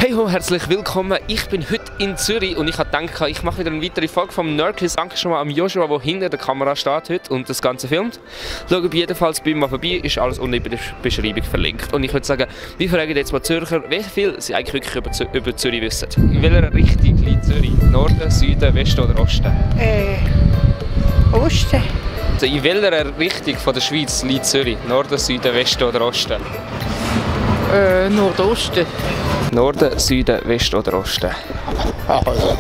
Hey ho, herzlich willkommen. Ich bin heute in Zürich und ich habe gedacht, ich mache wieder eine weitere Folge vom Nerdquiz. Danke schon mal an Joshua, der hinter der Kamera steht heute und das Ganze filmt. Schaut jedenfalls bei ihm mal vorbei, ist alles unten in der Beschreibung verlinkt. Und ich würde sagen, wir fragen jetzt mal Zürcher, wie viel sie eigentlich wirklich über Zürich wissen. In welcher Richtung liegt Zürich? Norden, Süden, Westen oder Osten? Osten. Also in welcher Richtung von der Schweiz liegt Zürich? Norden, Süden, Westen oder Osten? Nordosten. Norden, Süden, Westen oder Osten? Also,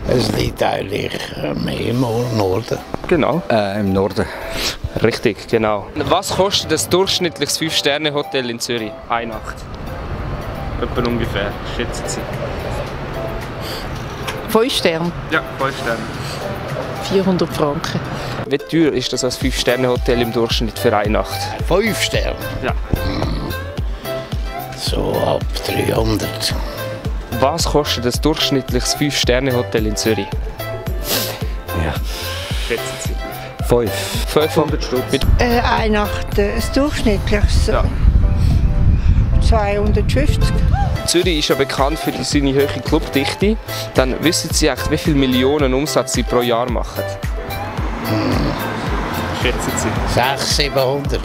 es liegt eigentlich mehr im Norden. Genau. Im Norden. Richtig, genau. Was kostet ein durchschnittliches 5-Sterne-Hotel in Zürich? Eine Nacht. Etwa ungefähr, schätzen Sie. 5 Sterne. Ja, 5 Sterne. 400 Franken. Wie teuer ist das als 5-Sterne-Hotel im Durchschnitt für eine Nacht? 5 Sterne. Ja. So ab 300. Was kostet ein durchschnittliches 5-Sterne-Hotel in Zürich? Ja. Schätzen Sie. 5. 500 Stutz. Eine Nacht, ein durchschnittliches. Ja. 250. Zürich ist ja bekannt für seine hohe Clubdichte. Dann wissen Sie echt, wie viele Millionen Umsatz Sie pro Jahr machen? Schätzen Sie. 600, 700.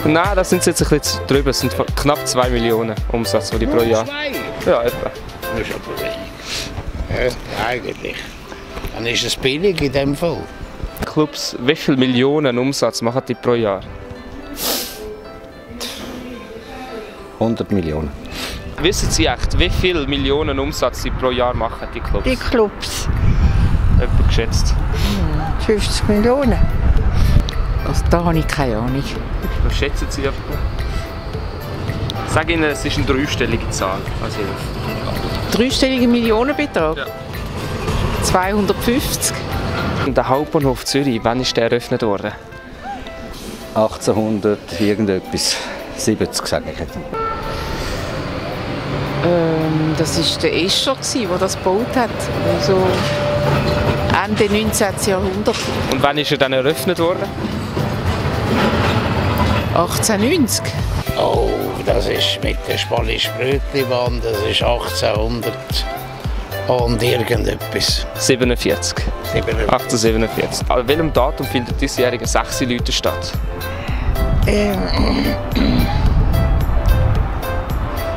Nein, das sind jetzt ein bisschen drüber. Es sind knapp 2 Millionen Umsatz, die pro Jahr. 2? Ja, etwa. Das ist aber wenig. Ja, eigentlich. Dann ist es billig in dem Fall. Clubs, wie viele Millionen Umsatz machen die pro Jahr? 100 Millionen. Wissen Sie echt, wie viele Millionen Umsatz sie pro Jahr machen, die Clubs? Die Clubs. Etwa geschätzt. 50 Millionen. Also da habe ich keine Ahnung. Was schätzen Sie etwa? Sag Ihnen, es ist eine dreistellige Zahl. Also, Dreistelliger Millionenbetrag? Ja. 250. der Hauptbahnhof Zürich, wann ist der eröffnet worden? 1800 irgendetwas. 70 sage ich jetzt. Das war der Escher, der das gebaut hat. Also Ende 19. Jahrhundert. Und wann ist er dann eröffnet worden? 1890. Oh, das ist mit der Spanisch Brötli-Bahn, das ist 1800 und irgendetwas. 47. 1847. An welchem Datum findet diesjährige 6 Leute statt?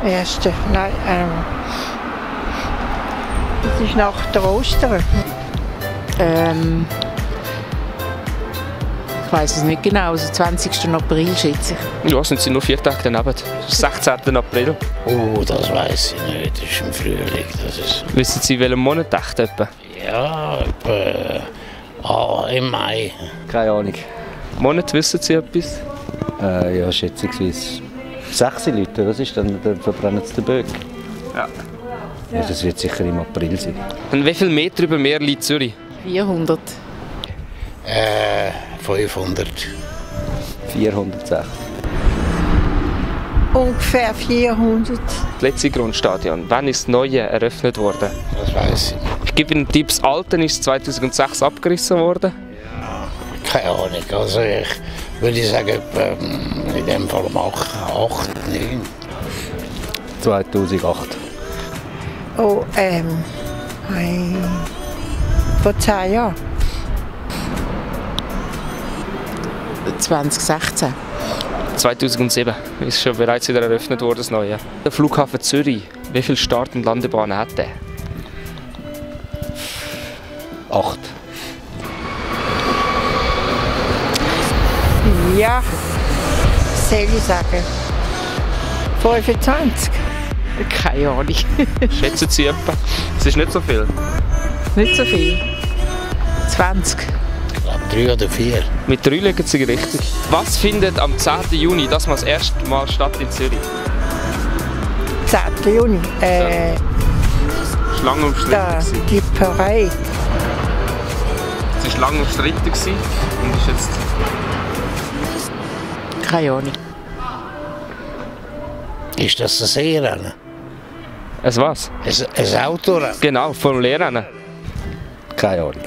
Erste. Nein, das ist nach der Ostern. Ich weiss es nicht genau, also 20. April schätze ich. Ja, sind Sie nur 4 Tage daneben. Das ist 16. April. Oh, das weiß ich nicht, das ist im Frühling. Das ist... Wissen Sie, in welchem Monat echt etwa? Ja, etwa im Mai. Keine Ahnung. Monat, wissen Sie etwas? Ja, schätzungsweise 6 Leute. Was ist dann? Dann verbrennen sie den Böck. Ja. Ja, das wird sicher im April sein. Und wie viel Meter über Meer liegt Zürich? 400. 500. 406. Ungefähr 400. Das letzte Grundstadion. Wann ist das neue eröffnet worden? Das weiß ich nicht. Ich gebe Ihnen Tipps. Das alte ist 2006 abgerissen worden. Keine Ahnung. Also ich würde sagen, etwa, in dem Fall 8, 9. 2008. Oh, vor 10 Jahren. 2016. 2007 ist schon bereits wieder eröffnet worden, das neue. Der Flughafen Zürich, wie viele Start- und Landebahnen hat der? 8. Ja, soll ich sagen. 25. Keine Ahnung. Schätzen Sie etwa? Es ist nicht so viel. Nicht so viel. 20. Ich glaube 3 oder 4. Mit 3 liegen Sie richtig. Was findet am 10. Juni das erste Mal statt in Zürich? 10. Juni. Es war lange umstritten. Da, die Parade. Es war lange umstritten und ist jetzt... Keine Ahnung. Ist das ein Seerennen? Es was? Ein Autorennen? Genau, Formulärrennen. Keine Ahnung.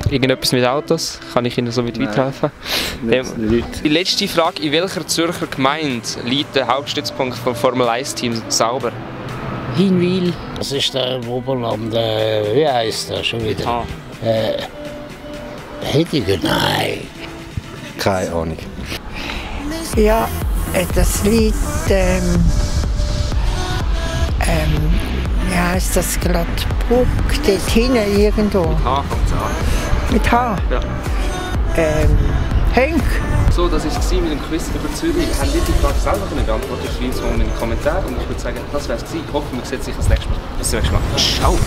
Irgendetwas mit Autos? Kann ich Ihnen so mit weiterhelfen? Die letzte Frage: In welcher Zürcher Gemeinde liegt der Hauptstützpunkt vom Formel-1-Team Sauber? Hinwil. Das ist der im Oberland, wie heisst der schon wieder? Hediger, nein. Keine Ahnung. Ja, das Lied, wie heisst das gerade? Bruck, dort hinten irgendwo. H kommt es an. Mit H. Ja. Henk. So, das war es mit dem Quiz über Zürich. Wir haben die Frage selber beantwortet. Schreibt es mal in den Kommentaren. Und ich würde sagen, das wäre es gewesen. Ich hoffe, wir sehen uns das nächste Mal. Bis zum nächsten Mal. Ciao.